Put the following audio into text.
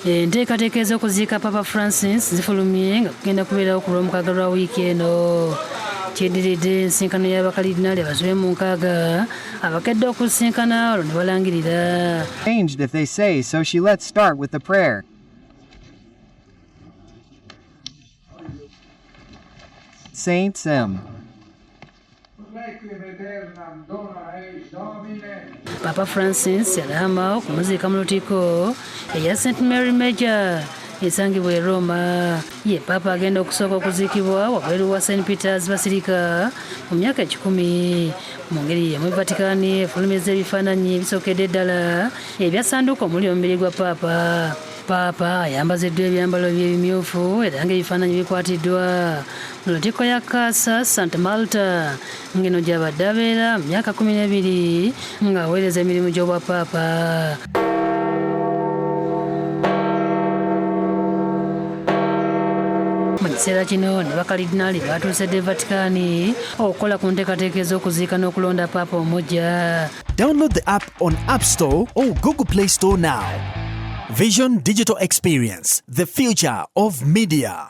Enteekateeka ez'okuziika Papa Francis zifulumye nga kugenda kubeerawo ku Lwomukaaga lwa wiiki eno. Kiddiridde ensisinkano y'abakaliidinaali abasobe mu 6 abakedde okusisinkana olwo ne balangirira. Changed if they say, so she let's start with the prayer. Saint Sim. Papa Francis yalama okumuziika mu Lutiko eya St Mary Major esangibwa e Roma. Ye Papa agenda okusooka okuziikibwa wabweru wa St Peters Basilica mu myaka 10. Mu ngeri y'emu Vatican efulumizza ebifaananyi ebisookedde ddala ebya ssanduuko omuli omubiri gwa Papa. Papa ayambaziddwa ebyambalo by'ebimyufu era ng'ebifaananyi bikwatiddwa mu Lutiko ya Casa Santa Marta ng'eno gy'abadde abeera mu myaka 12 ng'aweereza emirimu gy'obwa Papa. Mu kiseera kino ne bakaliidinaali baatuusedde Vatican okukola ku nteekateeka ez'okuziika n'okulonda Papa omuggya. Download the app on App Store or Google Play Store now. Vision Digital Experience, the future of media.